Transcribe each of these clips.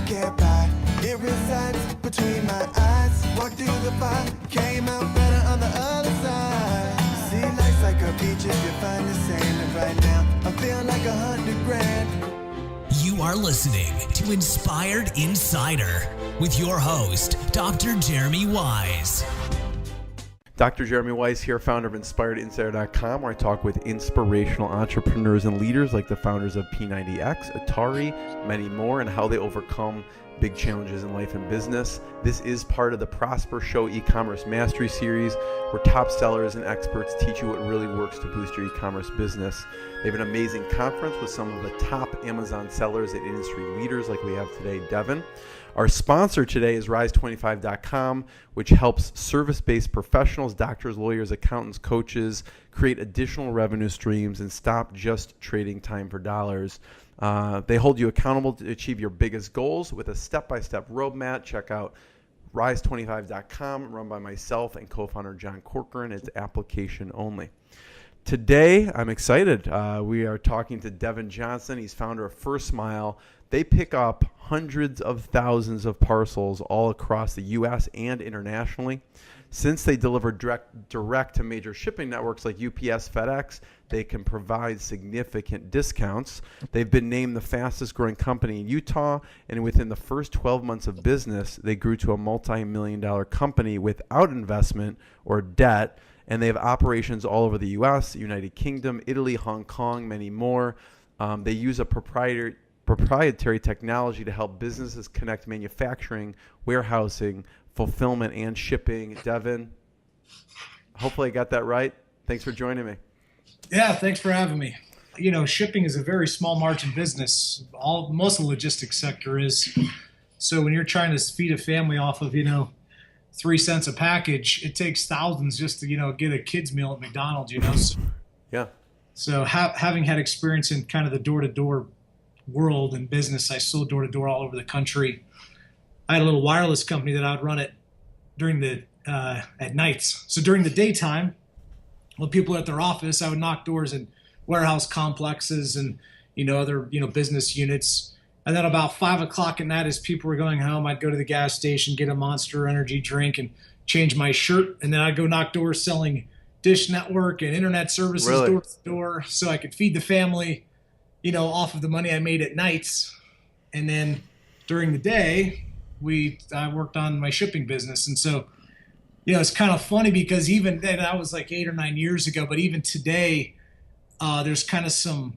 get by. It resides between my eyes. Walk through the fire, came out better on the other side. See, life's like a beach if you find the sand. And right now, I feel like 100 grand. You are listening to Inspired Insider with your host, Dr. Jeremy Wise. Dr. Jeremy Wise here, founder of InspiredInsider.com, where I talk with inspirational entrepreneurs and leaders like the founders of P90X, Atari, many more, and how they overcome big challenges in life and business. This is part of the Prosper Show e-commerce mastery series, where top sellers and experts teach you what really works to boost your e-commerce business. They have an amazing conference with some of the top Amazon sellers and industry leaders like we have today, Devin. Our sponsor today is Rise25.com, which helps service-based professionals, doctors, lawyers, accountants, coaches create additional revenue streams and stop just trading time for dollars. They hold you accountable to achieve your biggest goals with a step-by-step roadmap. Check out Rise25.com, run by myself and co-founder John Corcoran. It's application only. Today, I'm excited. We are talking to Devin Johnson. He's founder of First Mile. They pick up hundreds of thousands of parcels all across the U.S. and internationally. Since they deliver direct to major shipping networks like UPS, FedEx, they can provide significant discounts. They've been named the fastest growing company in Utah, and within the first 12 months of business, they grew to a multi-million-dollar company without investment or debt, and they have operations all over the U.S., United Kingdom, Italy, Hong Kong, many more. They use a proprietary technology to help businesses connect manufacturing, warehousing, fulfillment, and shipping. Devin, hopefully I got that right. Thanks for joining me. Yeah, thanks for having me. You know, shipping is a very small margin business. Most of the logistics sector is. So when you're trying to feed a family off of, 3 cents a package, it takes thousands just to, get a kid's meal at McDonald's, So, Yeah. So having had experience in kind of the door-to-door world and business, I sold door-to-door all over the country. I had a little wireless company that I would run it during the at nights. So during the daytime, when people were at their office, I would knock doors in warehouse complexes and other business units. And then about 5 o'clock at night, as people were going home, I'd go to the gas station, get a Monster Energy drink, and change my shirt. And then I'd go knock doors selling Dish Network and internet services door to door, so I could feed the family, off of the money I made at nights. And then during the day, I worked on my shipping business. And so, it's kind of funny because even then, that was like 8 or 9 years ago, but even today, there's kind of some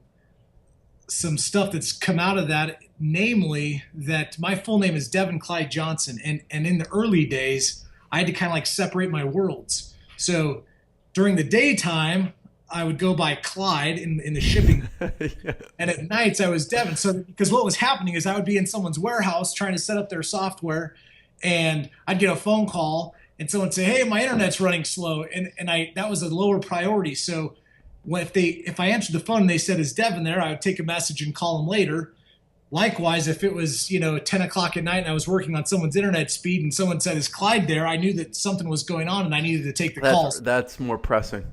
stuff that's come out of that, namely that my full name is Devin Clyde Johnson. And in the early days, I had to kind of like separate my worlds. So during the daytime, I would go by Clyde in the shipping. Yeah. And at nights I was Devin. So because what was happening is I would be in someone's warehouse trying to set up their software, and I'd get a phone call and someone would say, "Hey, my internet's running slow." And that was a lower priority. So if I answered the phone and they said, "Is Devin there?" I would take a message and call them later. Likewise, if it was 10 o'clock at night and I was working on someone's internet speed and someone said, "Is Clyde there?" I knew that something was going on and I needed to take the call. That's more pressing.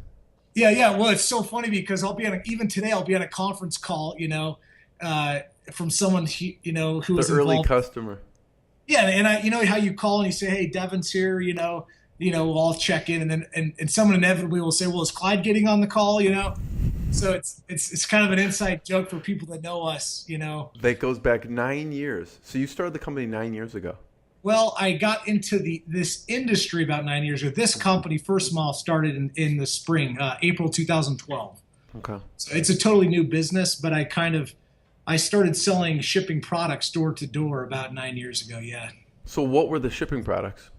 Yeah. Well, it's so funny because even today I'll be on a conference call, from someone who was the early involved. Customer. Yeah, and how you call and you say, "Hey, Devin's here," I'll check in, and then and someone inevitably will say, "Well, is Clyde getting on the call?" So it's kind of an inside joke for people that know us, That goes back 9 years. So you started the company 9 years ago. Well, I got into this industry about 9 years ago. This company, First Mile, started in the spring, April 2012. Okay. So it's a totally new business, but I started selling shipping products door to door about 9 years ago. Yeah. So what were the shipping products?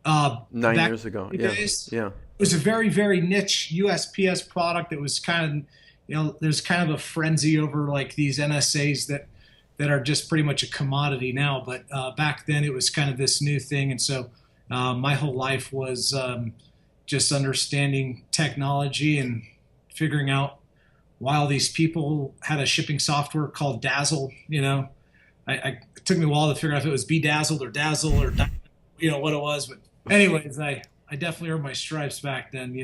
9 years ago. Yeah. It was a very, very niche USPS product that was kind of, there's kind of a frenzy over like these NSAs that are just pretty much a commodity now. But back then it was kind of this new thing. And so my whole life was just understanding technology and figuring out why all these people had a shipping software called Dazzle. It took me a while to figure out if it was Bedazzled or Dazzle or what it was. But anyways, I definitely earned my stripes back then.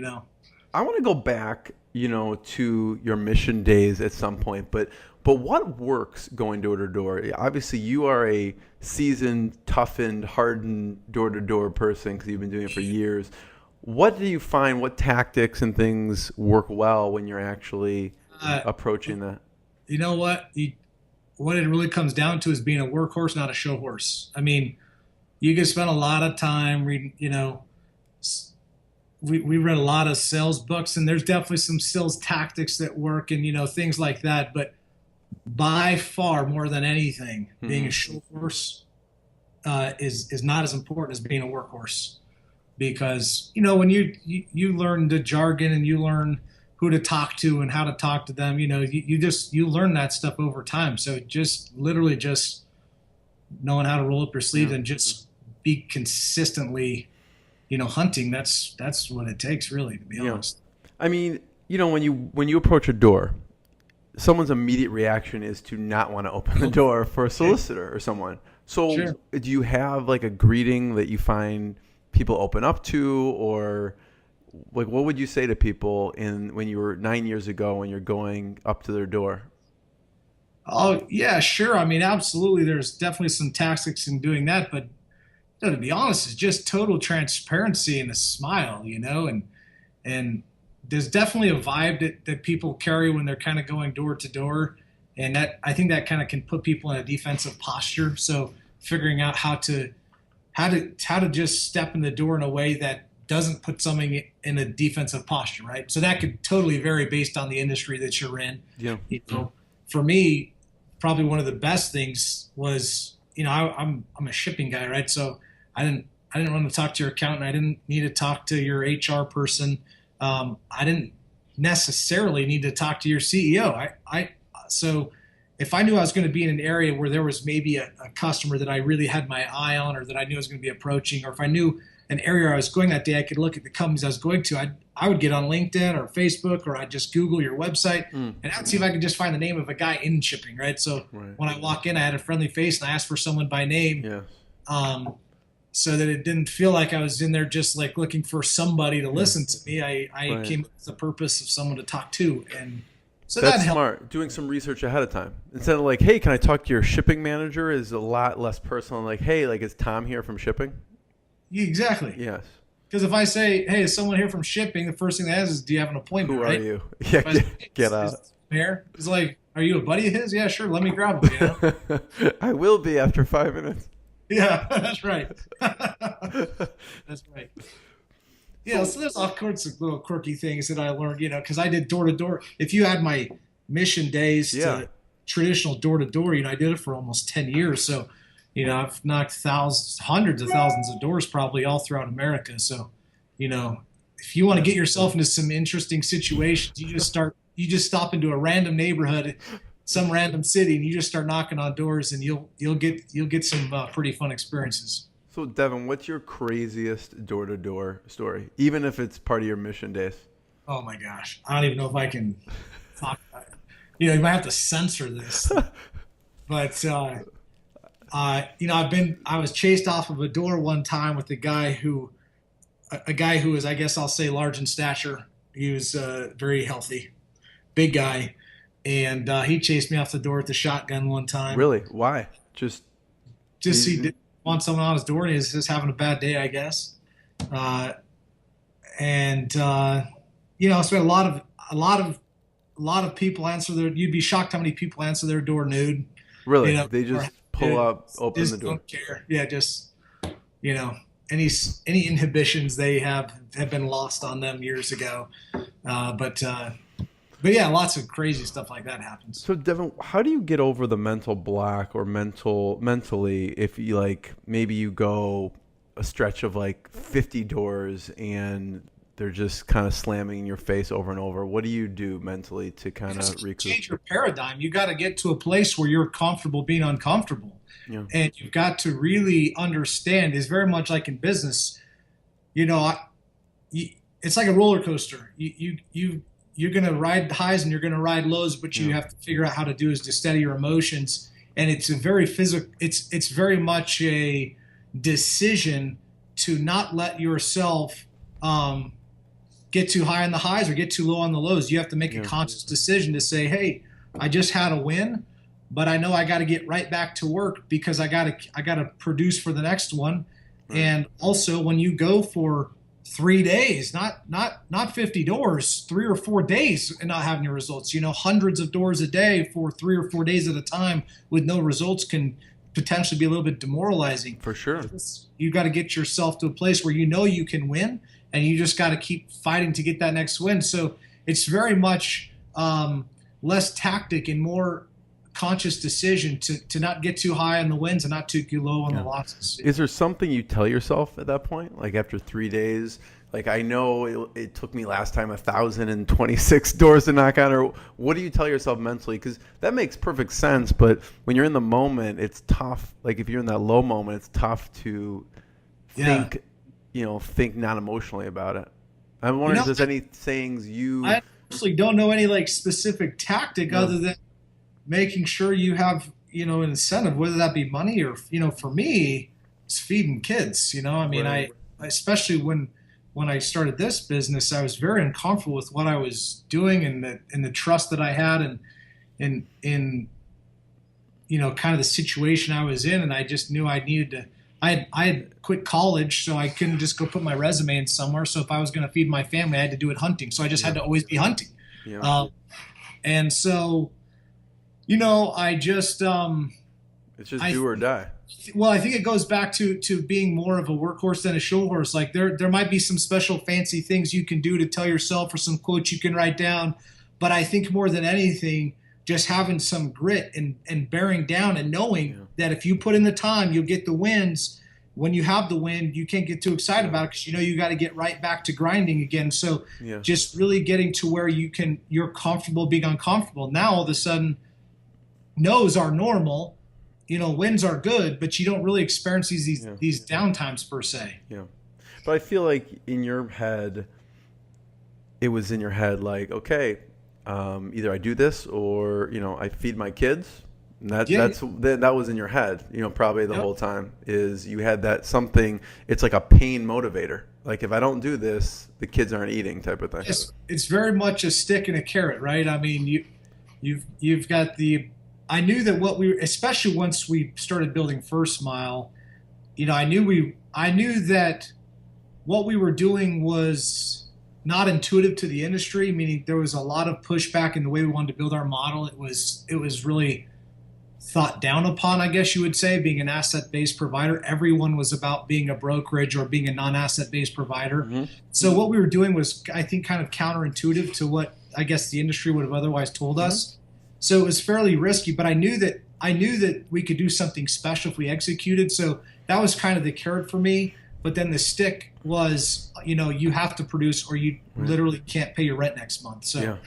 I want to go back, to your mission days at some point, but But what works going door to door? Obviously, you are a seasoned, toughened, hardened door to door person because you've been doing it for years. What do you find? What tactics and things work well when you're actually approaching that? You know what? What it really comes down to is being a workhorse, not a show horse. I mean, you can spend a lot of time reading, we read a lot of sales books, and there's definitely some sales tactics that work and, things like that. But by far, more than anything, being a show horse is not as important as being a workhorse. Because, when you learn the jargon and you learn who to talk to and how to talk to them, you learn that stuff over time. So just literally just knowing how to roll up your sleeves and just be consistently, hunting. That's what it takes, really, to be honest. I mean, when you approach a door, someone's immediate reaction is to not want to open the door for a solicitor or someone. So do you have like a greeting that you find people open up to, or like what would you say to people when you were 9 years ago when you're going up to their door? Oh yeah, sure. I mean, absolutely. There's definitely some tactics in doing that, but to be honest, it's just total transparency and a smile, and there's definitely a vibe that people carry when they're kind of going door to door. And that, I think that kind of can put people in a defensive posture. So figuring out how to just step in the door in a way that doesn't put something in a defensive posture, right? So that could totally vary based on the industry that you're in. Yeah. For me, probably one of the best things was, I'm a shipping guy, right? So I didn't want to talk to your accountant. I didn't need to talk to your HR person. I didn't necessarily need to talk to your CEO. So if I knew I was going to be in an area where there was maybe a customer that I really had my eye on, or that I knew I was going to be approaching, or if I knew an area I was going that day, I could look at the companies I was going to. I would get on LinkedIn or Facebook, or I'd just Google your website and I'd see if I could just find the name of a guy in shipping, right? So when I walk in, I had a friendly face and I asked for someone by name, so that it didn't feel like I was in there just like looking for somebody to listen to me. I came with the purpose of someone to talk to, and so that's that smart. Doing some research ahead of time instead of like, hey, can I talk to your shipping manager? Is a lot less personal. Like, hey, like, is Tom here from shipping? Exactly. Yes. Because if I say, hey, is someone here from shipping? The first thing they ask is, do you have an appointment? Who right? are you? Yeah, get out. Here, it's like, are you a buddy of his? Yeah, sure. Let me grab him. I will be after 5 minutes. Yeah, that's right. That's right. Yeah, so there's all sorts of little quirky things that I learned, because I did door to door. If you add my mission days to traditional door to door, I did it for almost 10 years. So, I've knocked hundreds of thousands of doors probably all throughout America. So, if you want to get yourself into some interesting situations, you just stop into a random neighborhood, some random city, and you just start knocking on doors, and you'll get some pretty fun experiences. So, Devin, what's your craziest door-to-door story, even if it's part of your mission days? Oh, my gosh. I don't even know if I can talk about it. You might have to censor this. But, I was chased off of a door one time with a guy who is, I guess I'll say, large in stature. He was very healthy, big guy. And he chased me off the door with the shotgun one time. Really? Why? Just he didn't want someone on his door, and he was just having a bad day, I guess. I spent a lot of people answer their. You'd be shocked how many people answer their door nude. Really? They just pull up, open the door. Don't care. Yeah, just any inhibitions they have been lost on them years ago. But yeah, lots of crazy stuff like that happens. So Devin, how do you get over the mental block or mentally if you maybe you go a stretch of 50 doors and they're just kind of slamming in your face over and over? What do you do mentally to kind of recoup? Change your paradigm. You got to get to a place where you're comfortable being uncomfortable. Yeah. And you've got to really understand, is very much like in business, it's like a roller coaster. You're going to ride highs and you're going to ride lows, but you have to figure out how to do is to steady your emotions. And it's a very physical, it's very much a decision to not let yourself get too high on the highs or get too low on the lows. You have to make a conscious decision to say, hey, I just had a win, but I know I got to get right back to work because I got to produce for the next one. Right. And also when you go for 3 days, not 50 doors, 3 or 4 days and not having your results, hundreds of doors a day for 3 or 4 days at a time with no results can potentially be a little bit demoralizing. For sure. You got to get yourself to a place where you can win, and you just got to keep fighting to get that next win. So it's very much less tactic and more conscious decision to not get too high on the wins and not too low on the losses. Is there something you tell yourself at that point? Like after 3 days, like I know it took me last time 1,026 doors to knock on, or what do you tell yourself mentally? Because that makes perfect sense, but when you're in the moment, it's tough. Like if you're in that low moment, it's tough to think, think non-emotionally about it. I'm wondering if there's any sayings I honestly don't know any like specific tactic other than making sure you have, an incentive, whether that be money or, for me, it's feeding kids, I mean, right. I especially when I started this business, I was very uncomfortable with what I was doing and the trust that I had and in kind of the situation I was in. And I just knew I needed to, I had quit college, so I couldn't just go put my resume in somewhere. So if I was going to feed my family, I had to do it hunting. So I just had to always be hunting. Yeah. And so, I just it's just do or die. Well, I think it goes back to being more of a workhorse than a show horse. Like there might be some special fancy things you can do to tell yourself or some quotes you can write down. But I think more than anything, just having some grit and bearing down and knowing that if you put in the time, you'll get the wins. When you have the win, you can't get too excited about it because you got to get right back to grinding again. So just really getting to where you're comfortable being uncomfortable. Now all of a sudden, no's are normal, wins are good, but you don't really experience these downtimes per se. Yeah. But I feel like in your head, it was in your head like, okay, either I do this or, I feed my kids. And that was in your head, probably the whole time is you had that something, it's like a pain motivator. Like if I don't do this, the kids aren't eating type of thing. It's very much a stick and a carrot, right? I mean, you've got I knew that especially once we started building First Mile, I knew that what we were doing was not intuitive to the industry, meaning there was a lot of pushback in the way we wanted to build our model. It was really thought down upon, I guess you would say, being an asset-based provider. Everyone was about being a brokerage or being a non-asset-based provider. Mm-hmm. So what we were doing was, I think, kind of counterintuitive to what I guess the industry would have otherwise told us. So it was fairly risky, but I knew that we could do something special if we executed. So that was kind of the carrot for me. But then the stick was, you have to produce or you literally can't pay your rent next month. So,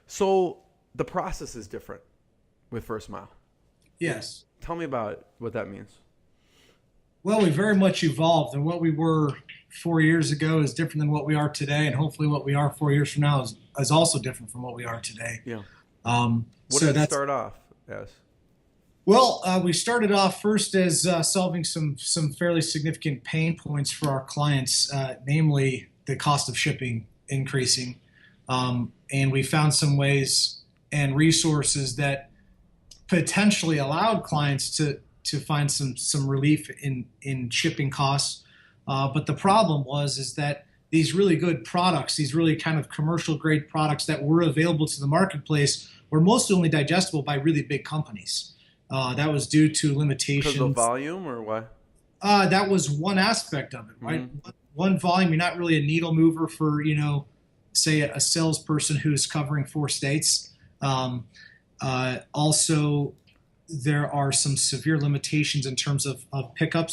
So the process is different with First Mile. Yes. Tell me about what that means. Well, we very much evolved, and what we were 4 years ago is different than what we are today, and hopefully what we are 4 years from now is also different from what we are today. Yeah. What did it start off as? Well, we started off first as solving some fairly significant pain points for our clients, namely the cost of shipping increasing, and we found some ways and resources that potentially allowed clients to find some relief in shipping costs. But the problem is that these really good products, these really kind of commercial grade products that were available to the marketplace were mostly only digestible by really big companies. That was due to limitations. Because of volume or what? That was one aspect of it, right? Mm-hmm. One volume, you're not really a needle mover for, say a salesperson who's covering 4 states. Also, there are some severe limitations in terms of pickup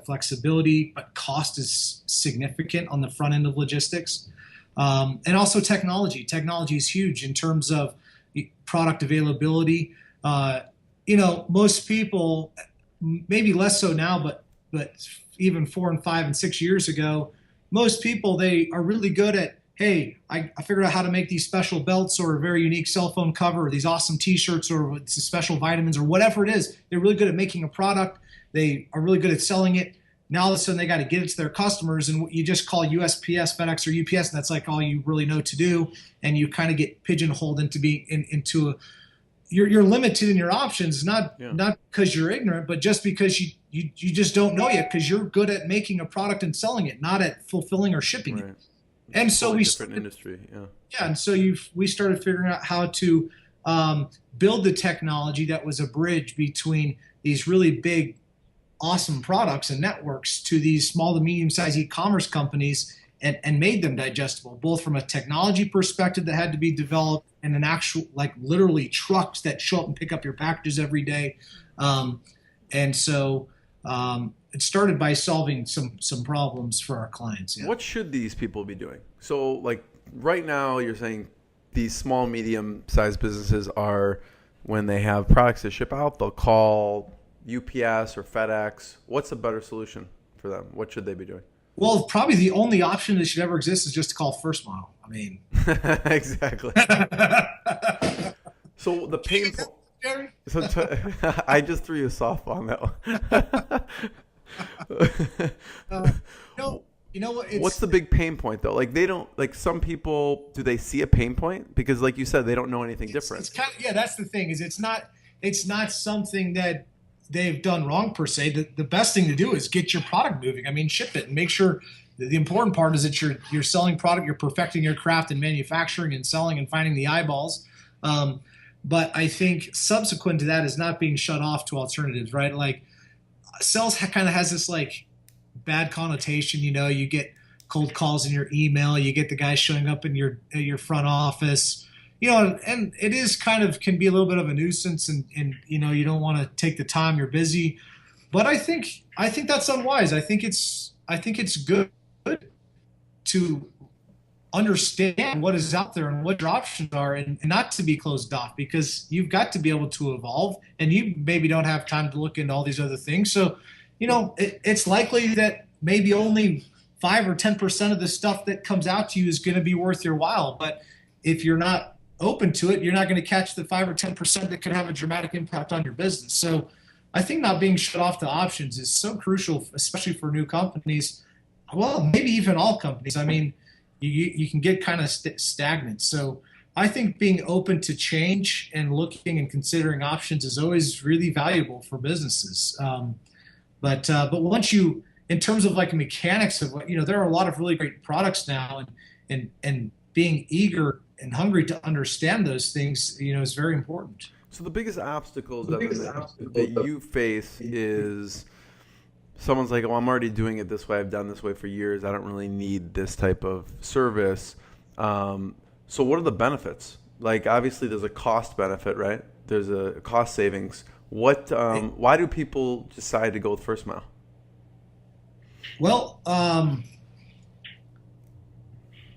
flexibility, but cost is significant on the front end of logistics. And also technology. Technology is huge in terms of product availability. Most people, maybe less so now, but even 4 and 5 and 6 years ago, most people, they are really good at, hey, I figured out how to make these special belts or a very unique cell phone cover or these awesome T-shirts or special vitamins or whatever it is. They're really good at making a product. They are really good at selling it. now all of a sudden they got to get it to their customers, and you just call USPS, FedEx, or UPS, and that's like all you really know to do, and you kind of get pigeonholed into you're limited in your options, not because you're ignorant, but just because you just don't know yet, because you're good at making a product and selling it, not at fulfilling or shipping it. And so we different industry, and so we started figuring out how to build the technology that was a bridge between these really big, awesome products and networks to these small to medium-sized e-commerce companies, and made them digestible, both from a technology perspective that had to be developed and an actual, like literally trucks that show up and pick up your packages every day. And so it started by solving some problems for our clients. Yeah. What should these people be doing? So like right now you're saying these small, medium-sized businesses are, when they have products to ship out, they'll call UPS or FedEx. What's a better solution for them? What should they be doing? Well, probably the only option that should ever exist is just to call First Mile. I mean, exactly. So the pain point. Jerry? I just threw you a softball on that one. You know what? What's the big pain point though? Like they don't, like some people, do they see a pain point? Because like you said, they don't know anything different. It's kind of, that's the thing, is it's not something that they've done wrong per se. The best thing to do is get your product moving. I mean, ship it and make sure. The important part is that you're selling product, you're perfecting your craft in manufacturing and selling and finding the eyeballs. But I think subsequent to that is not being shut off to alternatives, right? Like sales kind of has this like bad connotation. You get cold calls in your email, you get the guy showing up in your front office. And it is kind of can be a little bit of a nuisance, and you don't want to take the time. You're busy, but I think that's unwise. I think it's good to understand what is out there and what your options are, and not to be closed off, because you've got to be able to evolve, and you maybe don't have time to look into all these other things. So, it's likely that maybe only 5 or 10% of the stuff that comes out to you is going to be worth your while, but if you're not open to it, you're not going to catch the 5 or 10% that could have a dramatic impact on your business. So I think not being shut off to options is so crucial, especially for new companies. Well, maybe even all companies. I mean, you can get kind of stagnant. So I think being open to change and looking and considering options is always really valuable for businesses. But once you, in terms of like mechanics of what, there are a lot of really great products now, and being eager and hungry to understand those things, is very important. So the biggest obstacles that you face is someone's like, oh, I'm already doing it this way. I've done this way for years. I don't really need this type of service. So what are the benefits? Like, obviously there's a cost benefit, right? There's a cost savings. Why do people decide to go with First Mile? Well,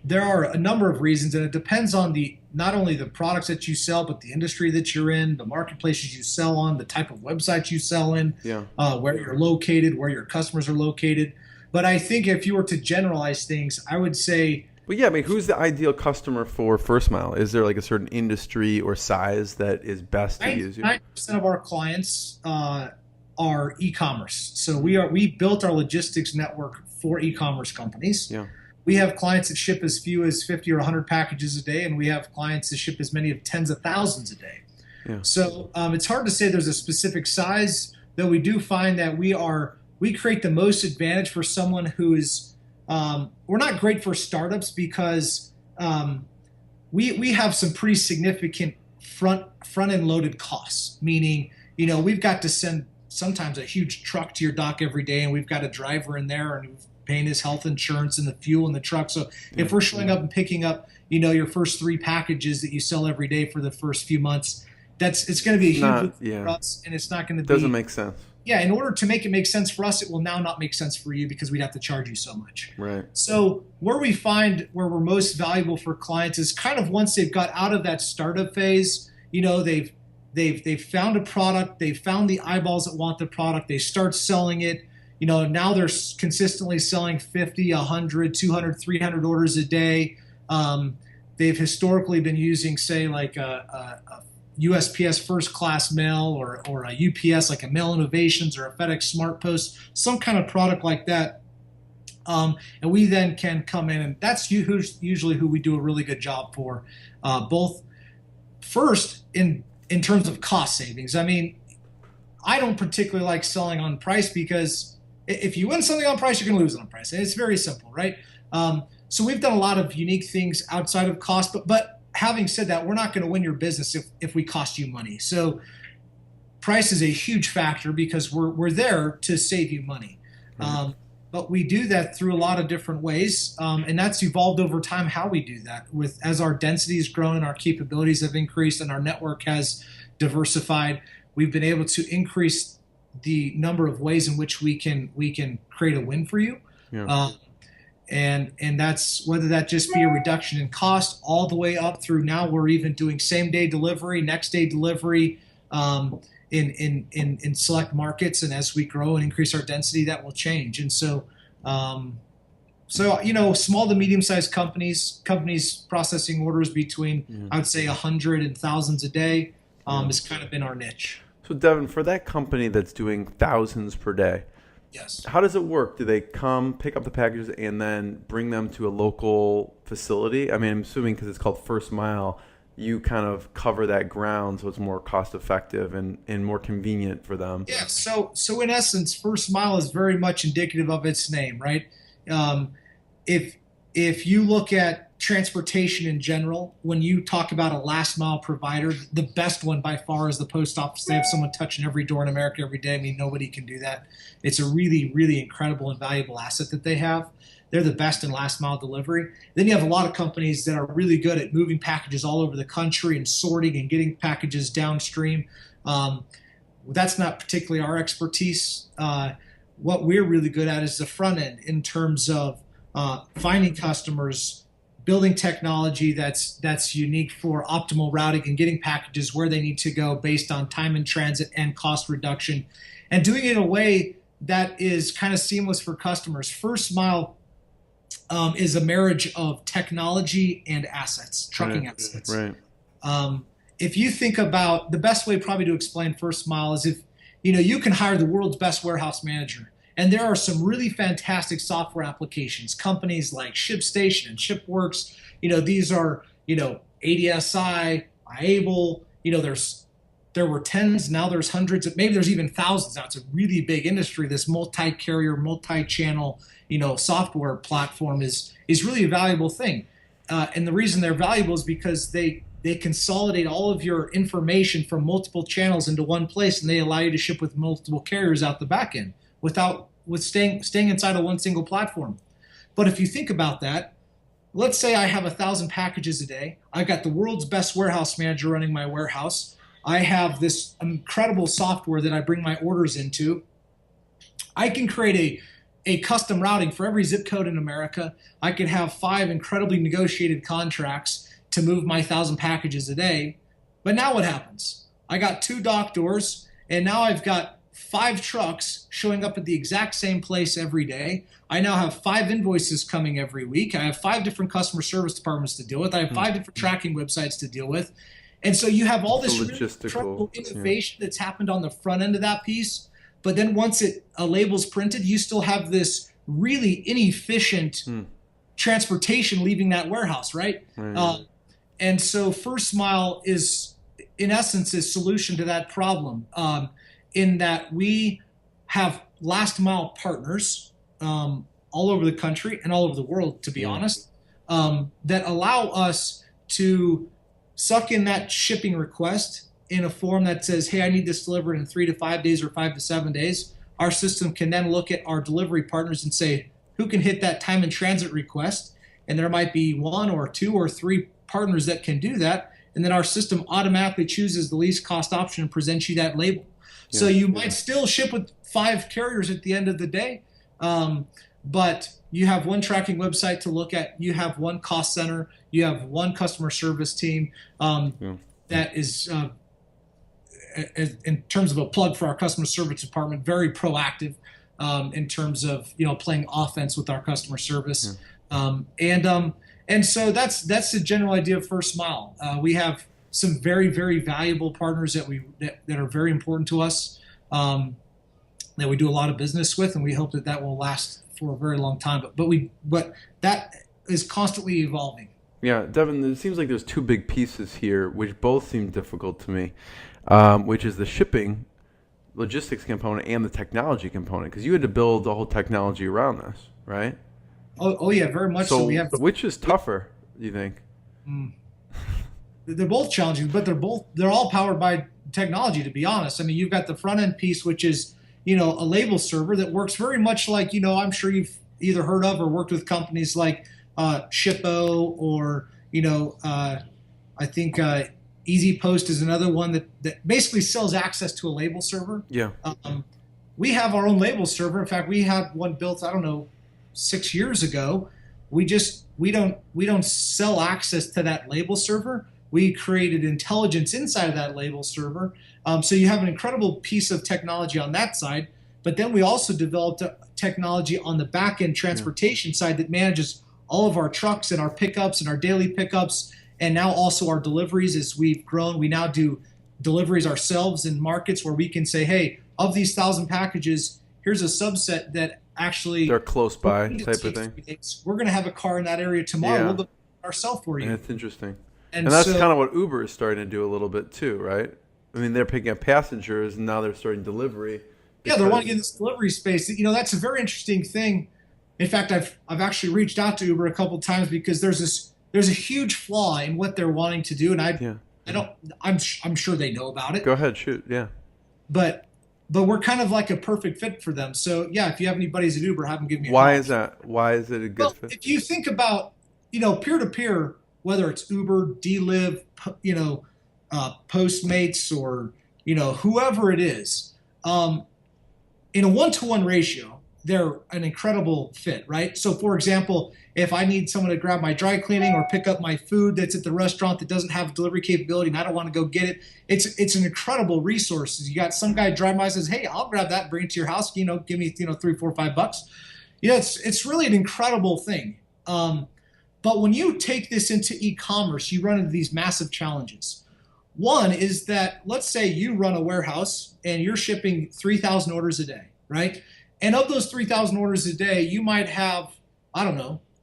there are a number of reasons, and it depends on not only the products that you sell, but the industry that you're in, the marketplaces you sell on, the type of websites you sell in, where you're located, where your customers are located. But I think if you were to generalize things, I would say... But yeah, I mean, who's the ideal customer for First Mile? Is there like a certain industry or size that is best to use you? 90% of our clients are e-commerce. So we built our logistics network for e-commerce companies. Yeah. We have clients that ship as few as 50 or 100 packages a day, and we have clients that ship as many of tens of thousands a day. Yeah. So it's hard to say there's a specific size, though we do find that we create the most advantage for someone who is we're not great for startups, because we have some pretty significant front-end loaded costs, meaning we've got to send sometimes a huge truck to your dock every day, and we've got a driver in there, and paying his health insurance and the fuel in the truck. So if we're showing up and picking up, your first 3 packages that you sell every day for the first few months, it's going to be a huge for us, and it's not going to be. Doesn't make sense. Yeah, in order to make it make sense for us, it will now not make sense for you, because we'd have to charge you so much. Right. So where we're most valuable for clients is kind of once they've got out of that startup phase, they've found a product, they've found the eyeballs that want the product, they start selling it. Now they're consistently selling 50, 100, 200, 300 orders a day. They've historically been using, say, like a USPS first class mail or a UPS like a Mail Innovations or a FedEx Smart Post, some kind of product like that. And we then can come in, and that's usually who we do a really good job for, both first in terms of cost savings. I mean, I don't particularly like selling on price, because if you win something on price, you're going to lose it on price. And it's very simple, right? So we've done a lot of unique things outside of cost, but having said that, we're not going to win your business if we cost you money. So price is a huge factor, because we're there to save you money. But we do that through a lot of different ways, and that's evolved over time how we do that. As our density has grown and our capabilities have increased and our network has diversified, we've been able to increase the number of ways in which we can create a win for you. Yeah. And that's whether that just be a reduction in cost all the way up through now we're even doing same day delivery, next day delivery in select markets. And as we grow and increase our density, that will change. And so small to medium sized companies processing orders between I would say 100 and thousands a day has kind of been our niche. So Devin, for that company that's doing thousands per day, yes, how does it work? Do they come pick up the packages and then bring them to a local facility? I mean, I'm assuming because it's called First Mile, you kind of cover that ground, so it's more cost effective and more convenient for them. Yeah. So in essence, First Mile is very much indicative of its name, right? If you look at transportation in general, when you talk about a last mile provider, the best one by far is the post office. They have someone touching every door in America every day. I mean, nobody can do that. It's a really, really incredible and valuable asset that they have. They're the best in last mile delivery. Then you have a lot of companies that are really good at moving packages all over the country and sorting and getting packages downstream. That's not particularly our expertise. What we're really good at is the front end in terms of finding customers, building technology that's unique for optimal routing and getting packages where they need to go based on time in transit and cost reduction, and doing it in a way that is kind of seamless for customers. First Mile is a marriage of technology and assets, trucking assets. Right. If you think about the best way probably to explain First Mile is if you can hire the world's best warehouse manager. And there are some really fantastic software applications, companies like ShipStation and ShipWorks. These are, ADSI, iAble. There were tens, now there's hundreds, maybe there's even thousands now. It's a really big industry. This multi-carrier, multi-channel, software platform is really a valuable thing. And the reason they're valuable is because they consolidate all of your information from multiple channels into one place, and they allow you to ship with multiple carriers out the back end with staying inside of one single platform. But if you think about that, let's say I have 1,000 packages a day. I've got the world's best warehouse manager running my warehouse. I have this incredible software that I bring my orders into. I can create a custom routing for every zip code in America. I can have 5 incredibly negotiated contracts to move my 1,000 packages a day. But now what happens? I got 2 dock doors, and now I've got 5 trucks showing up at the exact same place every day. I now have 5 invoices coming every week. I have 5 different customer service departments to deal with. I have 5 different tracking websites to deal with. And so you have all this really incredible innovation that's happened on the front end of that piece. But then once a label's printed, you still have this really inefficient transportation leaving that warehouse, right? And so First Mile is, in essence, a solution to that problem. In that we have last mile partners all over the country and all over the world, to be honest, that allow us to suck in that shipping request in a form that says, hey, I need this delivered in 3 to 5 days or 5 to 7 days. Our system can then look at our delivery partners and say, who can hit that time in transit request? And there might be 1 or 2 or 3 partners that can do that. And then our system automatically chooses the least cost option and presents you that label. So you might still ship with 5 carriers at the end of the day, but you have one tracking website to look at. You have one cost center. You have one customer service team that is, in terms of a plug for our customer service department, very proactive in terms of playing offense with our customer service. And so that's the general idea of First Mile. We have some very, very valuable partners that are very important to us, that we do a lot of business with, and we hope that will last for a very long time. But that is constantly evolving. Yeah, Devin, it seems like there's two big pieces here, which both seem difficult to me, which is the shipping logistics component and the technology component, because you had to build the whole technology around this, right? Oh yeah, very much so. Which is tougher, do you think? They're both challenging, but they're all powered by technology, to be honest. I mean, you've got the front end piece, which is, a label server that works very much like, I'm sure you've either heard of or worked with companies like Shippo, or, I think Easy Post is another one that basically sells access to a label server. Yeah. We have our own label server. In fact, we had one built, 6 years ago. We don't sell access to that label server. We created intelligence inside of that label server. So you have an incredible piece of technology on that side. But then we also developed a technology on the back end transportation side that manages all of our trucks and our pickups and our daily pickups, and now also our deliveries. As we've grown, we now do deliveries ourselves in markets where we can say, hey, of these 1,000 packages, here's a subset that actually they're close by type of thing. We're going to have a car in that area tomorrow. We'll go ourselves for you. That's interesting. And that's kind of what Uber is starting to do a little bit too, right? I mean, they're picking up passengers, and now they're starting delivery. Yeah, they're wanting in this delivery space. That's a very interesting thing. In fact, I've actually reached out to Uber a couple of times because there's a huge flaw in what they're wanting to do, and I'm sure they know about it. Go ahead, shoot, yeah. But we're kind of like a perfect fit for them. So yeah, if you have any buddies at Uber, have them give me a call. Why is that? Why is it a good fit? If you think about peer-to-peer, whether it's Uber, Deliv, Postmates, or whoever it is, in a one-to-one ratio, they're an incredible fit, right? So for example, if I need someone to grab my dry cleaning or pick up my food that's at the restaurant that doesn't have delivery capability and I don't want to go get it, it's an incredible resource. You got some guy drive by and says, hey, I'll grab that and bring it to your house, give me $3, $4, $5. It's really an incredible thing. But when you take this into e-commerce, you run into these massive challenges. One is that, let's say you run a warehouse and you're shipping 3,000 orders a day, right? And of those 3,000 orders a day, you might have,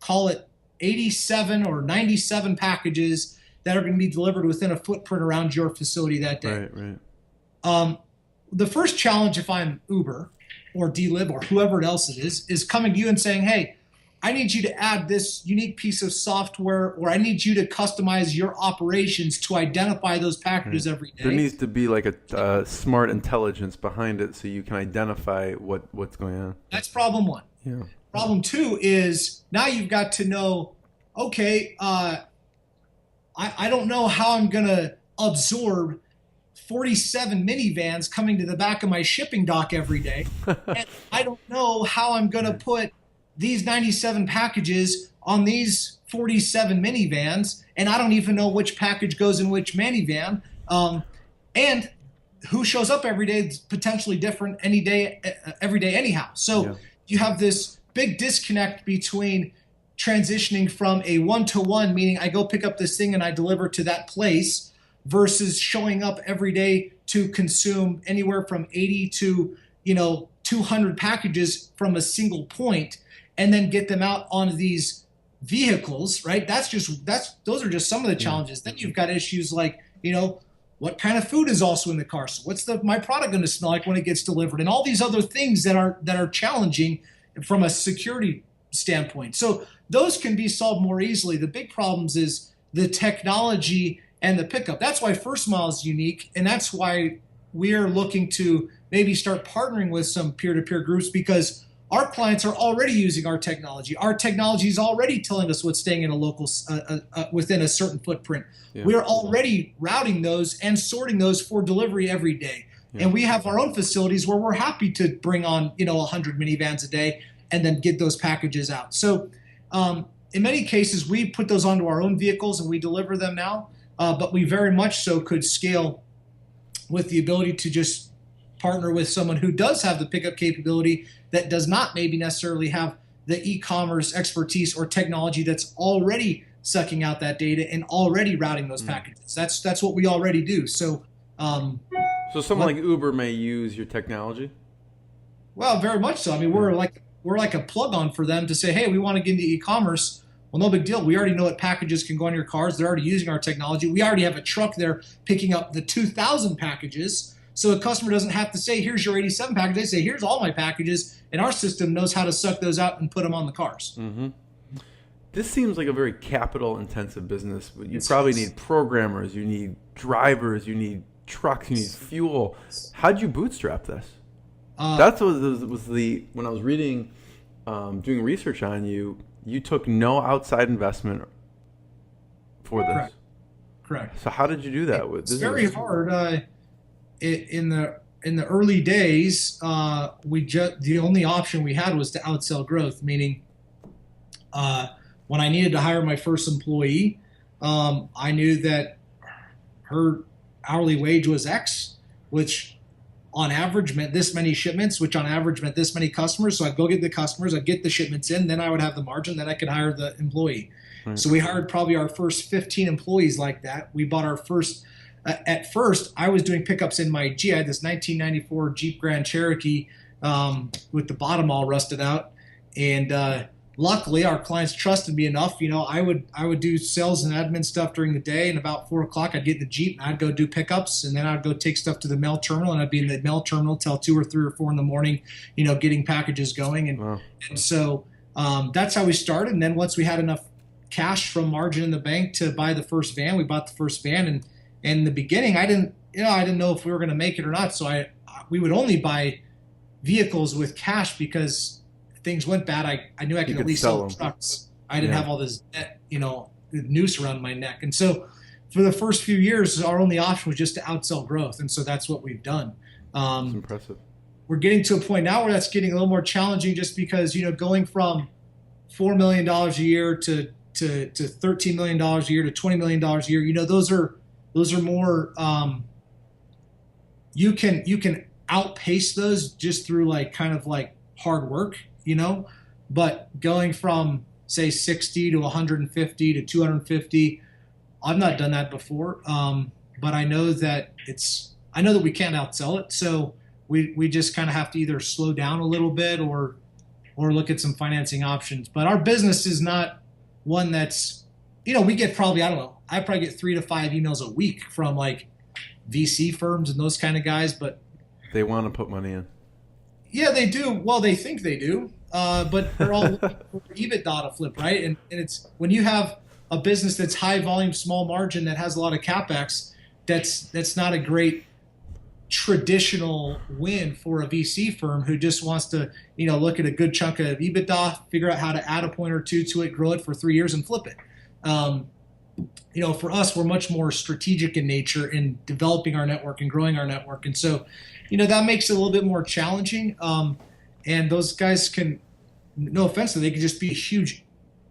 call it 87 or 97 packages that are going to be delivered within a footprint around your facility that day. Right. The first challenge, if I'm Uber or Deliv or whoever else it is coming to you and saying, hey, I need you to add this unique piece of software, or I need you to customize your operations to identify those packages every day. There needs to be like a smart intelligence behind it so you can identify what's going on. That's problem one. Yeah. Problem two is now you've got to know, okay, I don't know how I'm going to absorb 47 minivans coming to the back of my shipping dock every day. And I don't know how I'm going to put these 97 packages on these 47 minivans, and I don't even know which package goes in which minivan. And who shows up every day is potentially different every day anyhow. So you have this big disconnect between transitioning from a one-to-one, meaning I go pick up this thing and I deliver to that place, versus showing up every day to consume anywhere from 80 to 200 packages from a single point, and then get them out on these vehicles, right? Those are just some of the challenges. Then you've got issues like, what kind of food is also in the car? So what's my product going to smell like when it gets delivered? And all these other things that are challenging from a security standpoint. So those can be solved more easily. The big problems is the technology and the pickup. That's why First Mile is unique, and that's why we're looking to maybe start partnering with some peer-to-peer groups, because our clients are already using our technology. Our technology is already telling us what's staying in a local within a certain footprint. Yeah. We're already routing those and sorting those for delivery every day. Yeah. And we have our own facilities where we're happy to bring on 100 minivans a day and then get those packages out. So in many cases, we put those onto our own vehicles and we deliver them now. But we very much so could scale with the ability to just partner with someone who does have the pickup capability that does not maybe necessarily have the e-commerce expertise or technology that's already sucking out that data and already routing those packages. That's what we already do. So, so someone like Uber may use your technology. Well, very much so. I mean, we're like a plug-on for them to say, hey, we want to get into e-commerce. Well, no big deal. We already know what packages can go on your cars. They're already using our technology. We already have a truck there picking up the 2,000 packages. So a customer doesn't have to say, here's your 87 packages. They say, here's all my packages. And our system knows how to suck those out and put them on the cars. Mm-hmm. This seems like a very capital-intensive business. You probably need programmers. You need drivers. You need trucks. You need fuel. How'd you bootstrap this? That's what was when I was reading, doing research on you. You took no outside investment for this. Correct. So how did you do that? It's very hard. In the early days, the only option we had was to outsell growth. Meaning, when I needed to hire my first employee, I knew that her hourly wage was X, which on average meant this many shipments, which on average meant this many customers. So I'd go get the customers, I'd get the shipments in, then I would have the margin, then I could hire the employee. Right. So we hired probably our first 15 employees like that. We bought our first, at first, I was doing pickups in my Jeep. I had this 1994 Jeep Grand Cherokee with the bottom all rusted out. And luckily, our clients trusted me enough. You know, I would do sales and admin stuff during the day, and about 4 o'clock, I'd get in the Jeep and I'd go do pickups, and then I'd go take stuff to the mail terminal, and I'd be in the mail terminal till 2 or 3 or 4 in the morning, you know, getting packages going. And so that's how we started. And then once we had enough cash from margin in the bank to buy the first van, we bought the first van. And in the beginning, I didn't know if we were going to make it or not. So we would only buy vehicles with cash because things went bad. I knew I could at least sell trucks. I didn't have all this debt, you know, noose around my neck. And so for the first few years, our only option was just to outsell growth. And so that's what we've done. That's impressive. We're getting to a point now where that's getting a little more challenging, just because, you know, going from $4 million a year to $13 million a year to $20 million a year, you know, those are more, you can outpace those just through like kind of like hard work, you know, but going from say 60 to 150 to 250, I've not done that before. But I know that we can't outsell it. So we just kind of have to either slow down a little bit or look at some financing options. But our business is not one that's, you know, we get probably, I probably get 3 to 5 emails a week from like VC firms and those kind of guys, but they want to put money in. Yeah, they do. Well, they think they do, but they're all looking for EBITDA to flip, right? And it's when you have a business that's high volume, small margin, that has a lot of capex, that's not a great traditional win for a VC firm who just wants to, you know, look at a good chunk of EBITDA, figure out how to add a point or two to it, grow it for 3 years, and flip it. You know, for us, we're much more strategic in nature in developing our network and growing our network, and so, you know, that makes it a little bit more challenging. And those guys can, no offense to them, they can just be a huge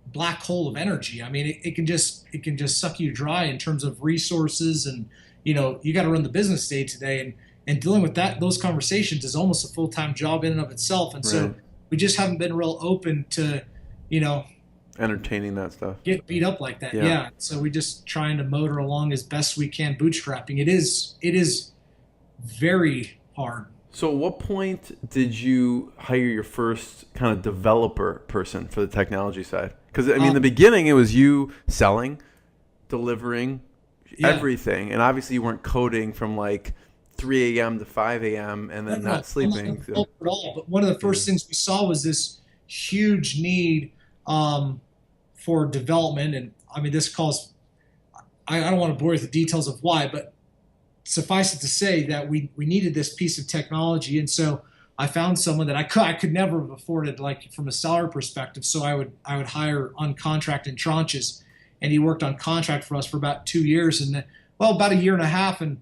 black hole of energy. I mean, it can just suck you dry in terms of resources, and, you know, you got to run the business day to day, and dealing with those conversations is almost a full-time job in and of itself. And so we just haven't been real open to, you know, entertaining that stuff, get beat up like that. Yeah. So we just trying to motor along as best we can, bootstrapping. It is very hard. So at what point did you hire your first kind of developer person for the technology side? Because, I mean, in the beginning, it was you selling, delivering, everything. And obviously you weren't coding from like 3 a.m. to 5 a.m. and then not sleeping. At all. But one of the first things we saw was this huge need for development. And I mean, this calls, I don't want to bore you with the details of why, but suffice it to say that we needed this piece of technology. And so I found someone that I could never have afforded, like from a salary perspective. So I would hire on contract in tranches, and he worked on contract for us for about 2 years, and about a year and a half. And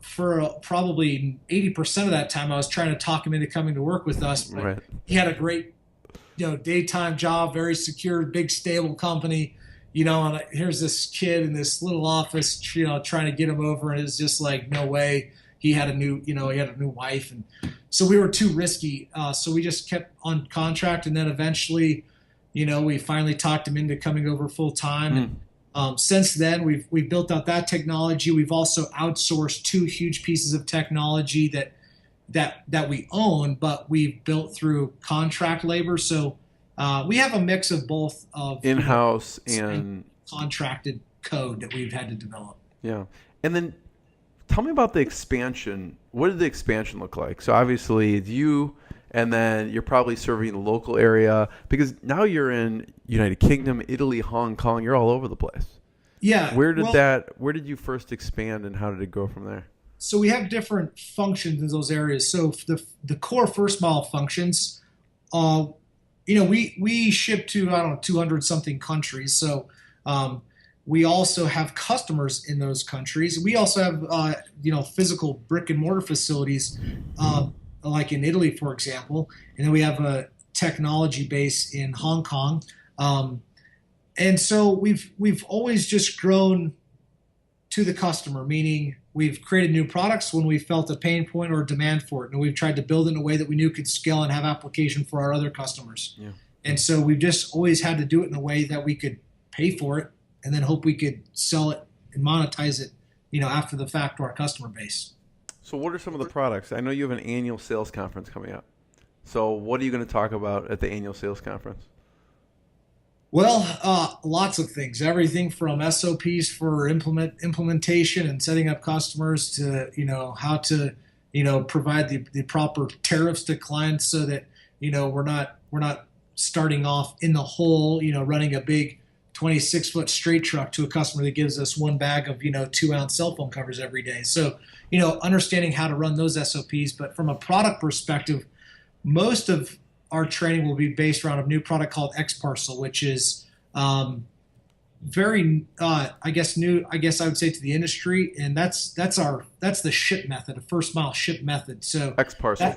for probably 80% of that time, I was trying to talk him into coming to work with us. But he had a great, you know, daytime job, very secure, big, stable company, you know, and here's this kid in this little office, you know, trying to get him over. And it's just like, no way. He had a new wife. And so we were too risky. So we just kept on contract. And then eventually We finally talked him into coming over full time. And since then, we've built out that technology. We've also outsourced 2 huge pieces of technology that we own, but we've built through contract labor. So we have a mix of both of in-house and contracted code that we've had to develop. Yeah. And then tell me about the expansion. What did the expansion look like? So obviously it's you, and then you're probably serving the local area, because now you're in United Kingdom, Italy, Hong Kong. You're all over the place. Yeah. Where did you first expand, and how did it go from there? So we have different functions in those areas. So the core first mile functions, we ship to, 200 something countries. So we also have customers in those countries. We also have, physical brick and mortar facilities, like in Italy, for example. And then we have a technology base in Hong Kong. And so we've always just grown to the customer, meaning we've created new products when we felt a pain point or a demand for it. And we've tried to build it in a way that we knew could scale and have application for our other customers. Yeah. And so we've just always had to do it in a way that we could pay for it and then hope we could sell it and monetize it, after the fact to our customer base. So what are some of the products? I know you have an annual sales conference coming up. So what are you going to talk about at the annual sales conference? Well, lots of things. Everything from SOPs for implementation and setting up customers to, how to, provide the proper tariffs to clients so that, we're not starting off in the hole, running a big 26-foot straight truck to a customer that gives us 1 bag of, 2-ounce cell phone covers every day. So, understanding how to run those SOPs. But from a product perspective, most of our training will be based around a new product called X-Parcel, which is very, new, I guess I would say, to the industry. And that's the ship method, a first mile ship method. So X-Parcel.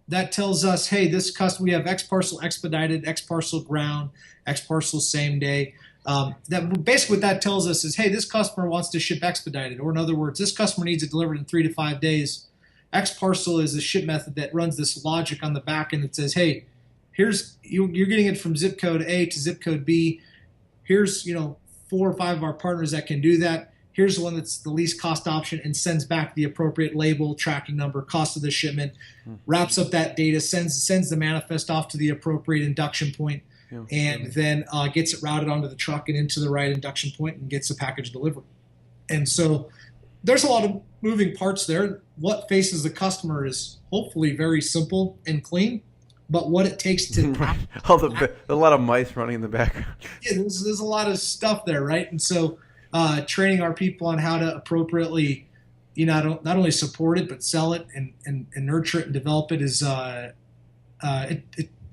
That tells us, hey, this customer, we have X-Parcel expedited, X-Parcel ground, X-Parcel same day. That basically what that tells us is, hey, this customer wants to ship expedited, or in other words, this customer needs it delivered in 3 to 5 days. X-Parcel is a ship method that runs this logic on the back end that says, hey, here's you're getting it from zip code A to zip code B. Here's 4 or 5 of our partners that can do that. Here's the one that's the least cost option, and sends back the appropriate label, tracking number, cost of the shipment, wraps up that data, sends the manifest off to the appropriate induction point, and then gets it routed onto the truck and into the right induction point and gets the package delivered. And so there's a lot of moving parts there. What faces the customer is hopefully very simple and clean, but what it takes to a lot of mice running in the background. Yeah, there's a lot of stuff there, right? And so training our people on how to appropriately, not only support it but sell it and nurture it and develop it is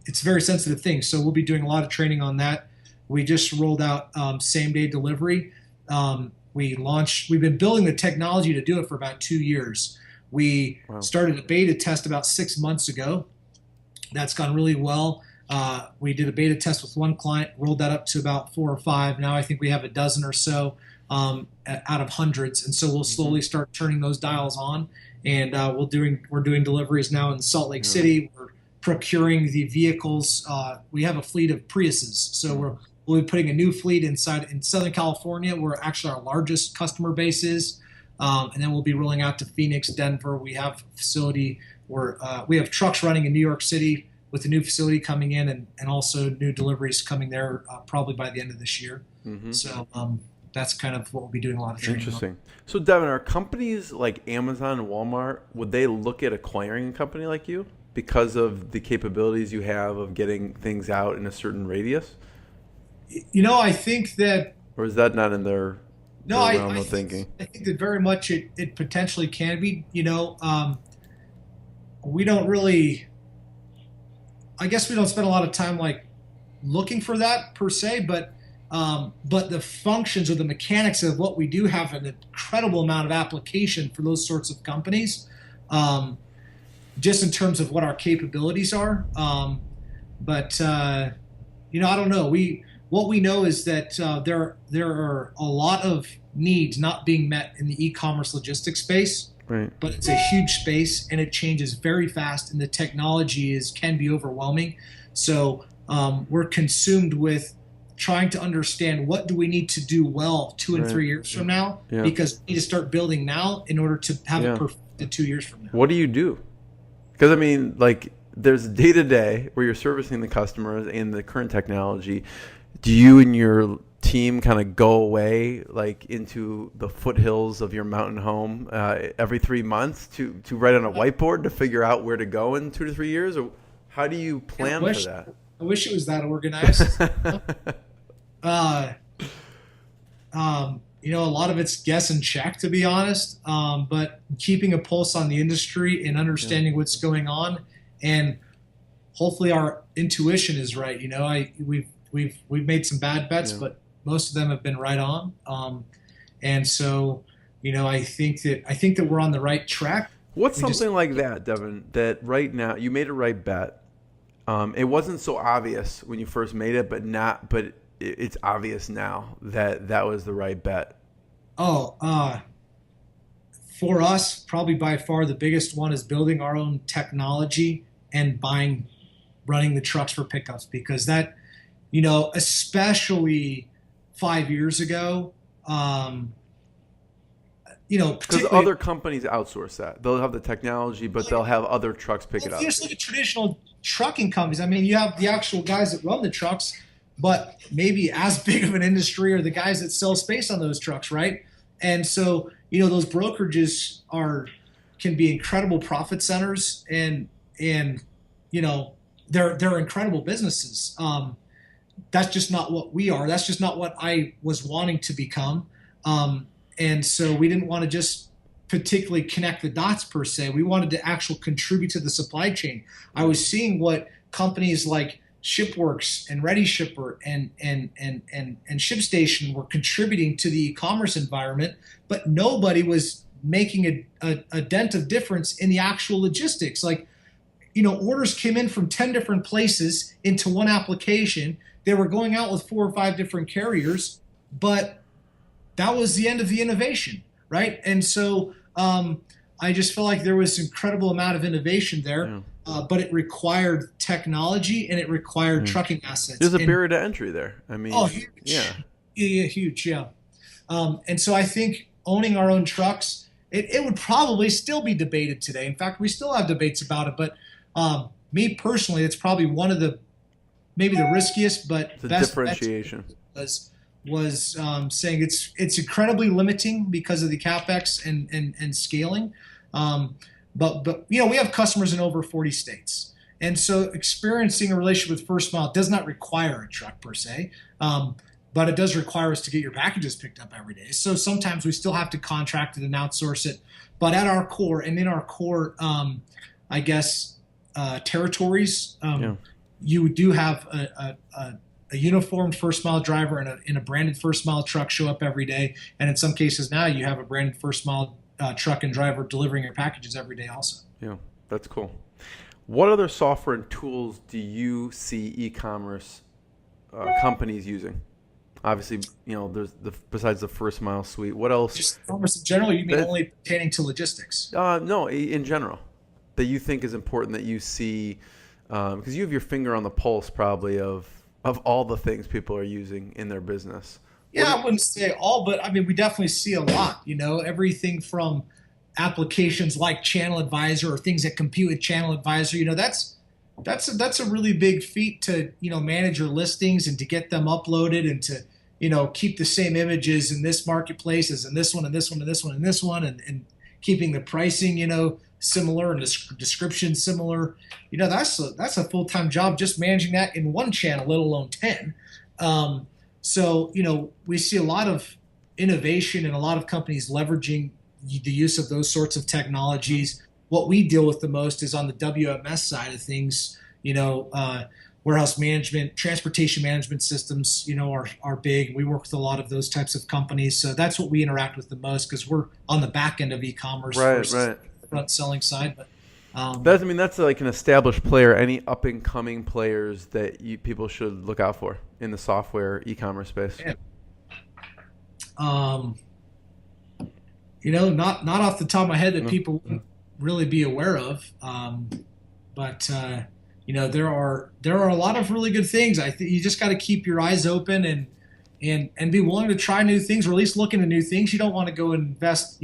it's a very sensitive thing. So we'll be doing a lot of training on that. We just rolled out same day delivery. We've been building the technology to do it for about 2 years. We started a beta test about 6 months ago. That's gone really well. We did a beta test with one client, rolled that up to about 4 or 5. Now I think we have a dozen or so out of hundreds. And so we'll slowly start turning those dials on. And we're doing deliveries now in Salt Lake City. We're procuring the vehicles. We have a fleet of Priuses. So we'll be putting a new fleet in Southern California, where actually our largest customer base is. And then we'll be rolling out to Phoenix, Denver. We have a facility where we have trucks running in New York City with a new facility coming in, and also new deliveries coming there probably by the end of this year. Mm-hmm. So that's kind of what we'll be doing a lot of training. Interesting. On. So Devin, are companies like Amazon and Walmart, would they look at acquiring a company like you because of the capabilities you have of getting things out in a certain radius? I think that... Or is that not in their realm of thinking? I think that very much it potentially can be. We don't really... I guess we don't spend a lot of time looking for that per se, but the functions or the mechanics of what we do have an incredible amount of application for those sorts of companies, just in terms of what our capabilities are. But I don't know. What we know is that there are a lot of needs not being met in the e-commerce logistics space. Right. But it's a huge space, and it changes very fast, and the technology can be overwhelming. So we're consumed with trying to understand what do we need to do well 2 and 3 years from now, because we need to start building now in order to have it perfected 2 years from now. What do you do? Because I mean, like, there's day to day where you're servicing the customers and the current technology. Do you and your team kind of go away like into the foothills of your mountain home every 3 months to write on a whiteboard to figure out where to go in 2 to 3 years, or how do you plan for that? I wish it was that organized. A lot of it's guess and check, to be honest. But keeping a pulse on the industry and understanding what's going on, and hopefully our intuition is right. We've made some bad bets, but most of them have been right on. And so, I think that we're on the right track. What's something like that, Devin, that right now you made a right bet? It wasn't so obvious when you first made it, but it's obvious now that was the right bet. For us, probably by far the biggest one is building our own technology and running the trucks for pickups, because that, especially 5 years ago, because other companies outsource that. They'll have the technology, but they'll have other trucks pick it up. You just look at traditional trucking companies. I mean, you have the actual guys that run the trucks, but maybe as big of an industry are the guys that sell space on those trucks, right? And so, those brokerages can be incredible profit centers, and they're incredible businesses. That's just not what we are. That's just not what I was wanting to become. And so we didn't want to just particularly connect the dots per se. We wanted to actually contribute to the supply chain. I was seeing what companies like ShipWorks and Ready Shipper and ShipStation were contributing to the e-commerce environment, but nobody was making a dent of difference in the actual logistics. Like, orders came in from 10 different places into one application. They were going out with 4 or 5 different carriers, but that was the end of the innovation, right? And so I just felt like there was an incredible amount of innovation there, but it required technology and it required trucking assets. There's a barrier to entry there. I mean, huge. Huge, yeah. And so I think owning our own trucks, it would probably still be debated today. In fact, we still have debates about it, but me personally, it's probably one of maybe the riskiest but best differentiation was saying it's incredibly limiting because of the CapEx and scaling. But we have customers in over 40 states. And so experiencing a relationship with First Mile does not require a truck per se, but it does require us to get your packages picked up every day. So sometimes we still have to contract it and outsource it. But at our core and in our core, territories, you do have a uniformed First Mile driver and a branded First Mile truck show up every day. And in some cases now you have a branded First Mile truck and driver delivering your packages every day also. Yeah, that's cool. What other software and tools do you see e-commerce companies using? Obviously, there's besides the First Mile suite. What else? Just e-commerce in general, you mean only pertaining to logistics? No, in general, that you think is important that you see, because you have your finger on the pulse probably of all the things people are using in their business. Yeah, I wouldn't say all, but I mean, we definitely see a lot, everything from applications like Channel Advisor or things that compete with Channel Advisor. That's a really big feat to, manage your listings and to get them uploaded and to, keep the same images in this marketplace as in this one and this one and this one and this one, and keeping the pricing, similar and description similar. That's a full-time job just managing that in one channel, let alone 10. So we see a lot of innovation and a lot of companies leveraging the use of those sorts of technologies. What we deal with the most is on the WMS side of things. Warehouse management, transportation management systems, are big. We work with a lot of those types of companies. So that's what we interact with the most because we're on the back end of e-commerce versus the front selling side. But that's like an established player. Any up and coming players that people should look out for in the software e-commerce space? Yeah. Not off the top of my head that people wouldn't really be aware of. But there are a lot of really good things. I think you just got to keep your eyes open and be willing to try new things, or at least look into new things. You don't want to go and invest,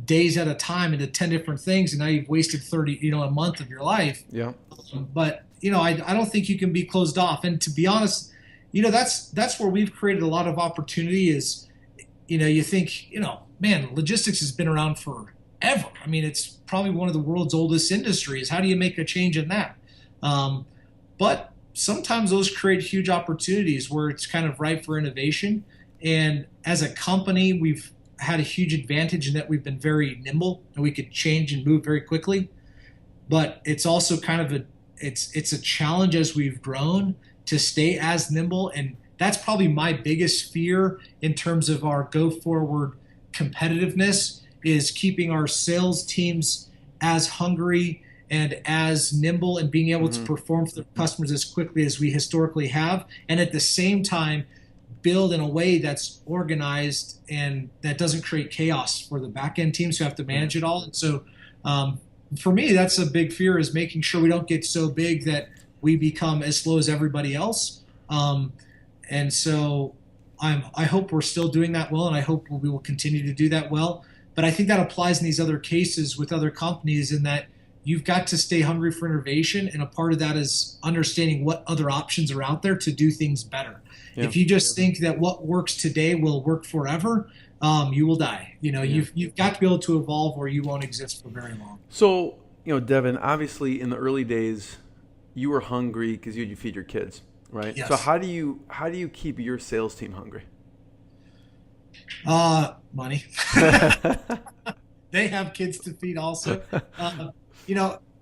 days at a time into 10 different things, and now you've wasted 30, a month of your life. Yeah. But I don't think you can be closed off. And to be honest, that's where we've created a lot of opportunity. Is you think man, logistics has been around forever. I mean, it's probably one of the world's oldest industries. How do you make a change in that? But sometimes those create huge opportunities where it's kind of ripe for innovation. And as a company, we've had a huge advantage in that we've been very nimble and we could change and move very quickly. But it's also kind of it's a challenge as we've grown to stay as nimble. And that's probably my biggest fear in terms of our go forward competitiveness, is keeping our sales teams as hungry and as nimble and being able to perform for the customers as quickly as we historically have, and at the same time build in a way that's organized and that doesn't create chaos for the back end teams who have to manage it all. And so for me, that's a big fear, is making sure we don't get so big that we become as slow as everybody else. And so I hope we're still doing that well, and I hope we will continue to do that well. But I think that applies in these other cases with other companies, in that you've got to stay hungry for innovation, and a part of that is understanding what other options are out there to do things better. Yeah. If you just think that what works today will work forever, you will die. You've got to be able to evolve, or you won't exist for very long. So, Devin, obviously in the early days, you were hungry because you had to feed your kids, right? Yes. So how do you keep your sales team hungry? Money. They have kids to feed also.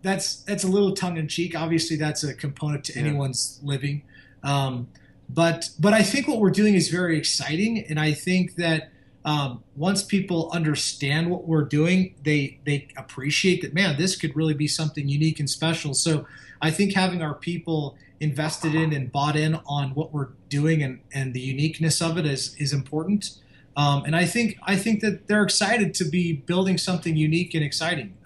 That's a little tongue in cheek. Obviously, that's a component to anyone's living. But I think what we're doing is very exciting, and I think that once people understand what we're doing, they appreciate that, man, this could really be something unique and special. So I think having our people invested in and bought in on what we're doing and the uniqueness of it is important. And I think that they're excited to be building something unique and exciting.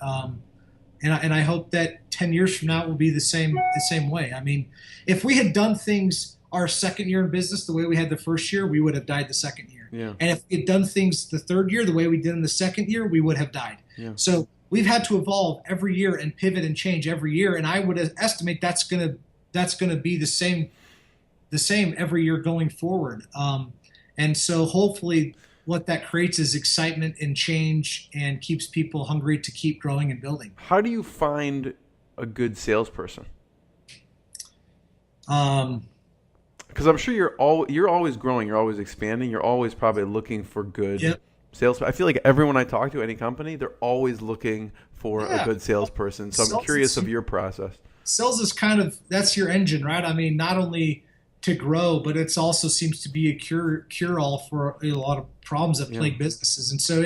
And I hope that 10 years from now it will be the same way. I mean, if we had done things our second year in business the way we had the first year, we would have died the second year. Yeah. And if we had done things the third year the way we did in the second year, we would have died. Yeah. So we've had to evolve every year and pivot and change every year. And I would estimate that's gonna be the same every year going forward. And so hopefully what that creates is excitement and change, and keeps people hungry to keep growing and building. How do you find a good salesperson? Because I'm sure you're always growing, you're always expanding, you're always probably looking for good sales. I feel like everyone I talk to, any company, they're always looking for a good salesperson. So I'm curious of your process. Sales is that's your engine, right? I mean, not only to grow, but it's also seems to be a cure-all for a lot of problems that plague businesses. And so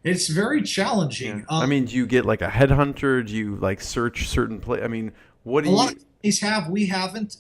it's very challenging. Yeah. Do you get like a headhunter? Do you like search certain places? What do you? A lot of companies have. We haven't.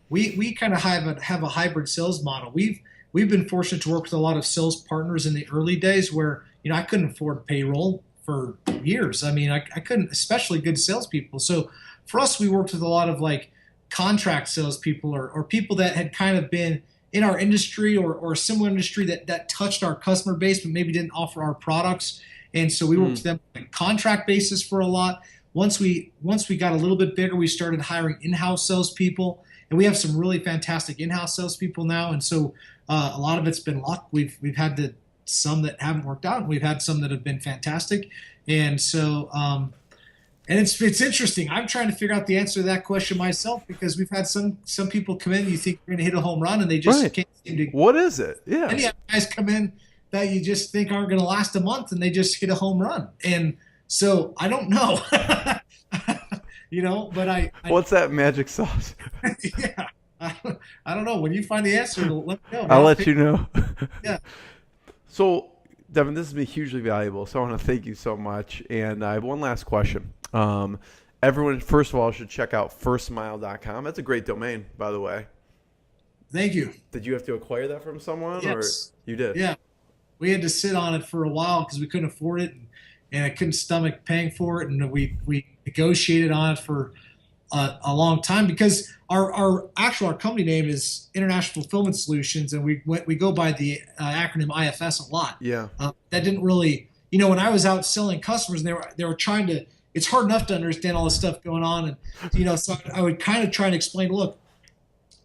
We kind of have a hybrid sales model. We've been fortunate to work with a lot of sales partners in the early days where I couldn't afford payroll for years. I couldn't, especially good salespeople. So for us, we worked with a lot of like contract salespeople or people that had kind of been in our industry or a similar industry that touched our customer base but maybe didn't offer our products. And so we worked with them on a contract basis for a lot. Once we got a little bit bigger, we started hiring in-house salespeople, and we have some really fantastic in-house salespeople now. And so a lot of it's been luck. We've had some that haven't worked out, and we've had some that have been fantastic. And so and it's interesting. I'm trying to figure out the answer to that question myself, because we've had some people come in, you think you're going to hit a home run, and they just can't seem to. What is it? Yeah. And you have guys come in that you just think aren't going to last a month, and they just hit a home run. And so I don't know. But I what's that magic sauce? Yeah. I don't know. When you find the answer, let me know. I'll let you know. Yeah. So, Devin, this has been hugely valuable. So I want to thank you so much. And I have one last question. Everyone, first of all, should check out firstsmile.com. That's a great domain, by the way. Thank you. Did you have to acquire that from someone? Yes. Or you did? Yeah. We had to sit on it for a while because we couldn't afford it, and I couldn't stomach paying for it. And we negotiated on it for a long time, because our company name is International Fulfillment Solutions, and we go by the acronym IFS a lot. Yeah. That didn't really, when I was out selling customers, and they were trying to. It's hard enough to understand all this stuff going on, and so I would kind of try and explain. Look,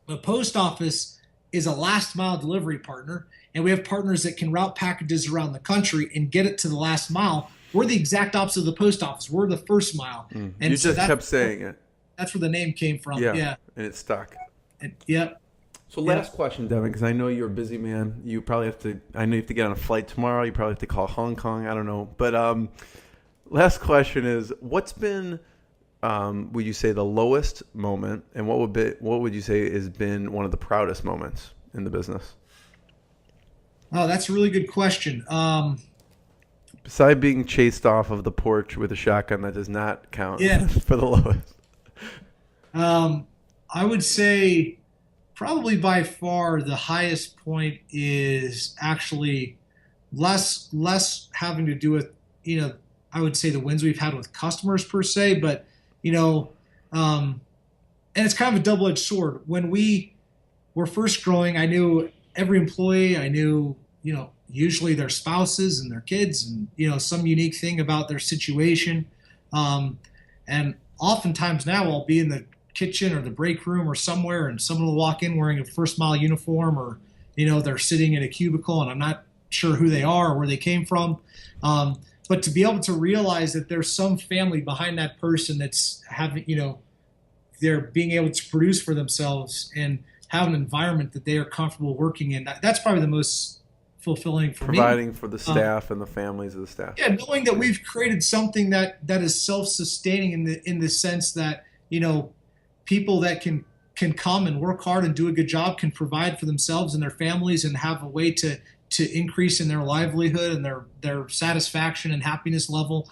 the post office is a last mile delivery partner, and we have partners that can route packages around the country and get it to the last mile. We're the exact opposite of the post office. We're the first mile. And you just kept saying it. That's where the name came from. Yeah. And it stuck. Yep. So last question, Devin, because I know you're a busy man. You probably have to, I know you have to get on a flight tomorrow. You probably have to call Hong Kong. I don't know. But last question is, what's been, would you say, the lowest moment, and what would you say has been one of the proudest moments in the business? Oh, that's a really good question. Besides being chased off of the porch with a shotgun, that does not count for the lowest. I would say probably by far the highest point is actually less having to do with, I would say the wins we've had with customers per se, but, and it's kind of a double-edged sword. When we were first growing, I knew every employee, I knew, usually their spouses and their kids and, some unique thing about their situation. And oftentimes now I'll be in the kitchen or the break room or somewhere, and someone will walk in wearing a first mile uniform, or, they're sitting in a cubicle and I'm not sure who they are or where they came from. But to be able to realize that there's some family behind that person that's having, they're being able to produce for themselves and have an environment that they are comfortable working in, that's probably the most fulfilling for me. Providing for the staff and the families of the staff. Yeah, knowing that we've created something that is self-sustaining in the sense that, people that can come and work hard and do a good job can provide for themselves and their families and have a way to increase in their livelihood and their satisfaction and happiness level.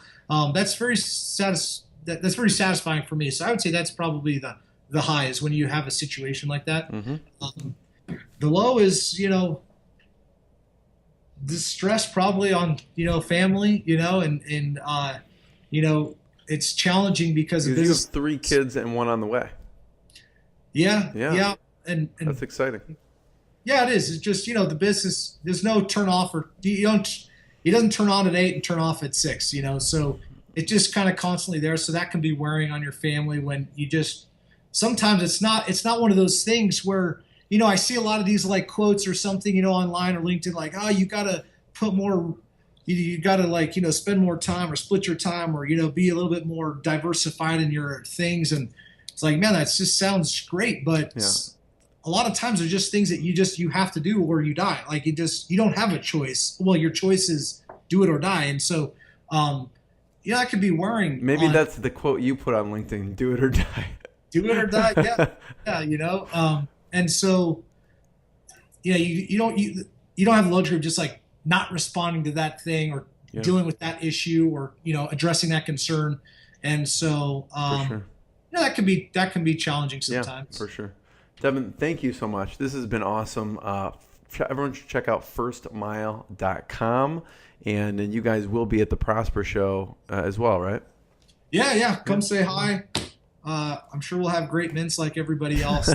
That's very satisfying for me. So I would say that's probably the high, is when you have a situation like that. Mm-hmm. The low is, the stress probably on, family, and it's challenging because of you business. have 3 kids and 1 on the way. Yeah. And that's exciting. Yeah, it is. It's just, the business, there's no turn off, or it doesn't turn on at 8 and turn off at 6, so it's just kind of constantly there. So that can be wearing on your family when sometimes it's not one of those things where, I see a lot of these like quotes or something, online or LinkedIn, like, oh, you got to put more, you got to spend more time or split your time or, be a little bit more diversified in your things. And it's like, man, that just sounds great. But a lot of times they're just things that you have to do or you die. Like you don't have a choice. Well, your choice is do it or die. And so, I could be wearing. Maybe that's the quote you put on LinkedIn, do it or die. Do it or die. Yeah. And so, you don't have the luxury of just like not responding to that thing or dealing with that issue or, addressing that concern. And so, for sure. That can be challenging sometimes. Yeah, for sure. Devin, thank you so much. This has been awesome. Everyone should check out firstmile.com, and then you guys will be at the Prosper Show as well, right? Yeah. Come say hi. I'm sure we'll have great mints like everybody else.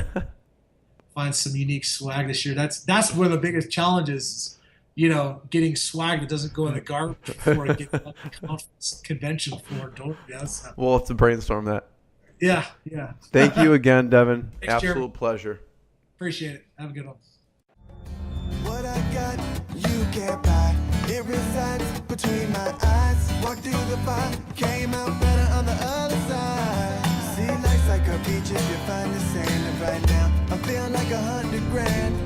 Find some unique swag this year. That's one of the biggest challenges, getting swag that doesn't go in the garbage before it gets on the convention floor. We'll have to brainstorm that. Yeah. Thank you again, Devin. Thanks, Absolute Jeremy. Pleasure. Appreciate it. Have a good one. What I got, you can't buy. It resides between my eyes. Walked through the fire, came out better on the other side. See, life's like a beach if you find the sand. And right now, I'm feeling like $100 grand.